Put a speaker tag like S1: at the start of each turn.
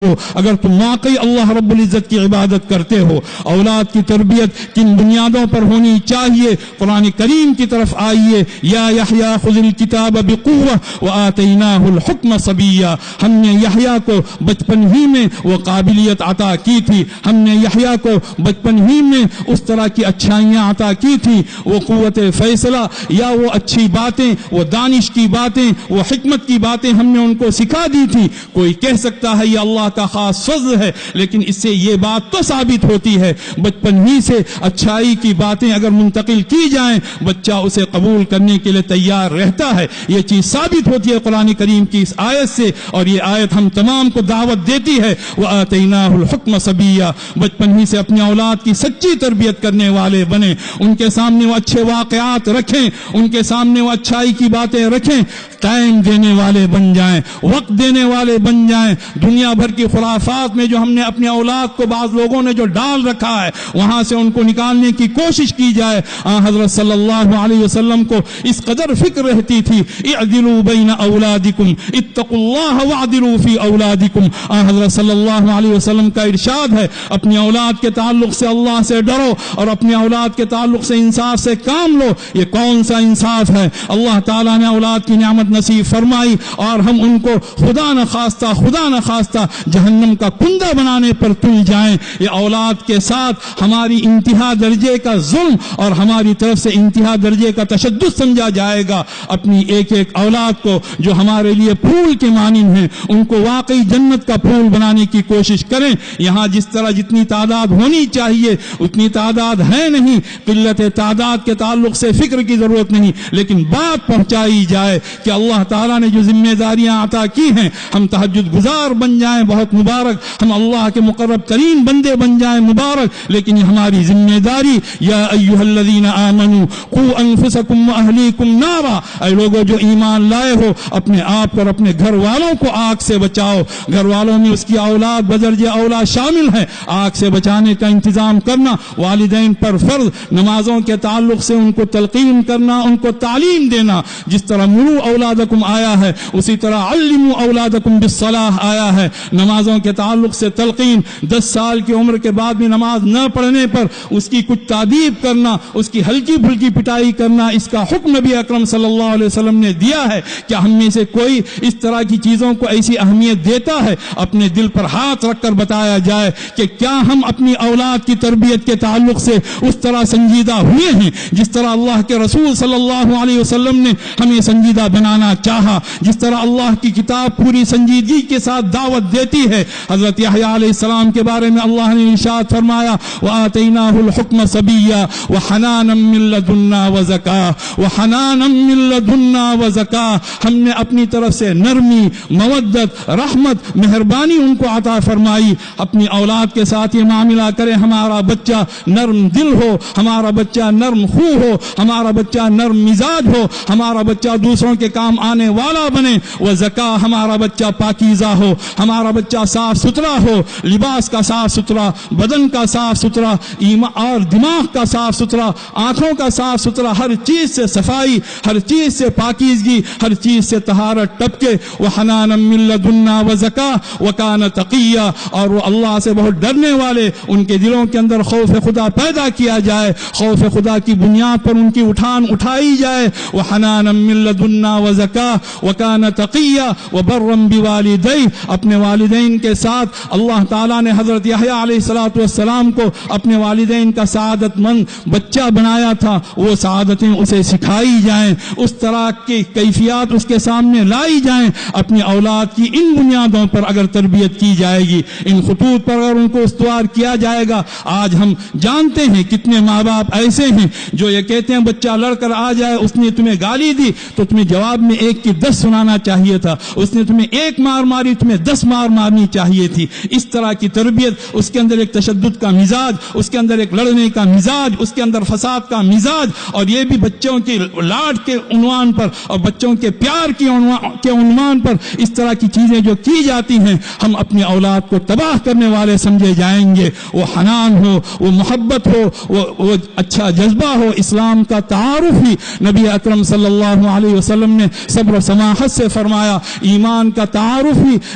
S1: کرو اگر تم واقعی اللہ رب العزت کی عبادت کرتے ہو۔ اولاد کی تربیت کن بنیادوں پر ہونی چاہیے؟ قرآن کریم کی طرف آئیے، یا یحییٰ خذ الکتاب بقوہ وآتیناہ الحکم صبیا۔ ہم نے یحییٰ کو بچپن ہی میں وہ قابلیت عطا کی تھی، ہم نے یحییٰ کو بچپن ہی میں اس طرح کی اچھائیاں عطا کی تھی، وہ قوت فیصلہ یا وہ اچھی باتیں، وہ دانش کی باتیں، وہ حکمت کی باتیں ہم نے ان کو سکھا دی تھی۔ کوئی کہہ سکتا ہے یہ اللہ کا خاص فضل ہے، لیکن اس سے یہ بات تو ثابت ہوتی ہے بچپن ہی سے اچھائی کی باتیں اگر منتقل کی جائیں بچہ اسے قبول کرنے کے لیے تیار رہتا ہے۔ یہ چیز ثابت ہوتی ہے قرآن کریم کی اس آیت سے، اور یہ آیت ہم تمام کو دعوت دیتی ہے وَآتَيْنَاهُ الْحُكْمَ صَبِيًّا۔ بچپن ہی سے اپنی اولاد کی سچی تربیت کرنے والے بنیں، ان کے سامنے وہ اچھے واقعات رکھیں، ان کے سامنے وہ اچھائی کی باتیں رکھیں، ٹائم دینے والے بن جائیں، وقت دینے والے بن جائیں۔ دنیا بھر کی خرافات میں جو ہم نے اپنے اولاد کو بعض لوگوں نے جو ڈال رکھا ہے وہاں سے ان کو نکالنے کی کوشش کی جائے۔ حضرت صلی اللہ علیہ وسلم کو اس قدر فکر رہتی تھی، اعدلوا بین اولادکم اتقوا اللہ واعدلوا فی اولادکم۔ حضرت صلی اللہ علیہ وسلم کا ارشاد ہے اپنی اولاد کے تعلق سے اللہ سے ڈرو اور اپنی اولاد کے تعلق سے انصاف سے کام لو۔ یہ کون سا انصاف ہے؟ اللہ تعالیٰ نے اولاد کی نعمت نصیب فرمائی اور ہم ان کو خدا نہ خواستہ جہنم کا کندہ بنانے پر تل جائیں۔ یہ اولاد کے ساتھ ہماری انتہا درجے کا ظلم اور ہماری طرف سے انتہا درجے کا تشدد سمجھا جائے گا۔ اپنی ایک ایک اولاد کو جو ہمارے لیے پھول کے مانند ہیں ان کو واقعی جنت کا پھول بنانے کی کوشش کریں۔ یہاں جس طرح جتنی تعداد ہونی چاہیے اتنی تعداد ہے نہیں، قلت تعداد کے تعلق سے فکر کی ضرورت نہیں، لیکن بات پہنچائی جائے کہ اللہ تعالیٰ نے جو ذمہ داریاں عطا کی ہیں ہم تہجد گزار بن جائیں، بہت مبارک، ہم اللہ کے مقرب ترین بندے بن جائیں، مبارک، لیکن یہ ہماری ذمہ داری۔ یا ایھا الذین آمنوا قوا انفسکم واہلیکم نارا، اے لوگوں جو ایمان لائے ہو اپنے آپ اور اپنے گھر والوں کو آگ سے بچاؤ۔ گھر والوں میں اس کی اولاد بدرجہ اولا شامل ہے۔ آگ سے بچانے کا انتظام کرنا والدین پر فرض، نمازوں کے تعلق سے ان کو تلقین کرنا، ان کو تعلیم دینا، جس طرح مروا اولادکم آیا ہے اسی طرح علموا اولادکم بالصلاح آیا ہے۔ نمازوں کے تعلق سے تلقین، 10 سال کی عمر کے بعد بھی نماز نہ پڑھنے پر اس کی کچھ تادیب کرنا، اس کی ہلکی پھلکی پٹائی کرنا، اس کا حکم نبی اکرم صلی اللہ علیہ وسلم نے دیا ہے۔ کیا ہم میں سے کوئی اس طرح کی چیزوں کو ایسی اہمیت دیتا ہے؟ اپنے دل پر ہاتھ رکھ کر بتایا جائے کہ کیا ہم اپنی اولاد کی تربیت کے تعلق سے اس طرح سنجیدہ ہوئے ہیں جس طرح اللہ کے رسول صلی اللہ علیہ وسلم نے ہمیں سنجیدہ بنانا چاہا، جس طرح اللہ کی کتاب پوری سنجیدگی کے ساتھ دعوت دیتی ہے۔ حضرت یحییٰ علیہ السلام کے بارے میں اللہ نے ارشاد فرمایا وَآتَيْنَاهُ الْحُكْمَ صَبِيًّا وَحَنَانًا مِّن لَّدُنَّا وَزَكَاةً وَحَنَانًا مِّن لَّدُنَّا وَزَكَاةً۔ ہم نے اپنی طرف سے نرمی، مودت، رحمت، مہربانی ان کو عطا فرمائی۔ اپنی اولاد کے ساتھ یہ معاملہ کرے ہمارا بچہ نرم دل ہو، ہمارا بچہ نرم خو ہو، ہمارا بچہ نرم مزاج ہو، ہمارا بچہ دوسروں کے کام آنے والا بنے، وزکا ہمارا بچہ پاکیزہ ہو، ہمارا بچہ صاف ستھرا ہو، لباس کا صاف ستھرا، بدن کا صاف ستھرا، اور دماغ کا صاف ستھرا، آنکھوں کا صاف ستھرا، ہر چیز سے صفائی، ہر چیز سے پاکیزگی، ہر چیز سے طہارت ٹپکے۔ وحنانا من لدنا وزکا وکان تقیا، اور وہ اللہ سے بہت ڈرنے والے، ان کے دلوں کے اندر خوف خدا پیدا کیا جائے، خوف خدا کی بنیاد پر ان کی اٹھان اٹھائی جائے۔ وحنانا من لدنا وزکا وکان تقیا وبرا بوالدیہ، اپنے والدین کے ساتھ اللہ تعالیٰ نے حضرت یحییٰ علیہ السلام کو اپنے والدین کا سعادت مند بچہ بنایا تھا، وہ سعادتیں اسے سکھائی جائیں، اس طرح کی کیفیات اس کے سامنے لائی جائیں۔ اپنی اولاد کی ان بنیادوں پر اگر تربیت کی جائے گی، ان خطوط پر اگر ان کو استوار کیا جائے گا۔ آج ہم جانتے ہیں کتنے ماں باپ ایسے ہیں جو یہ کہتے ہیں بچہ لڑ کر آ جائے، اس نے تمہیں گالی دی تو تمہیں جواب میں 1 کی 10 سنانا چاہیے تھا، اس نے تمہیں 1 مار ماری تمہیں 10 مار مارنی چاہیے تھی۔ اس طرح کی تربیت، اس کے اندر ایک تشدد کا مزاج، اس کے اندر ایک لڑنے کا مزاج، اس کے اندر فساد کا مزاج، اور یہ بھی بچوں کی لاڈ کے عنوان پر اور بچوں کے پیار کے عنوان پر اس طرح کی چیزیں جو کی جاتی ہیں، ہم اپنی اولاد کو تباہ کرنے والے سمجھے جائیں گے۔ وہ حنان ہو، وہ محبت ہو، وہ اچھا جذبہ ہو۔ اسلام کا تعارف ہی نبی اکرم صلی اللہ علیہ وسلم نے صبر و سماحت سے فرمایا، ایمان کا تعارف ہی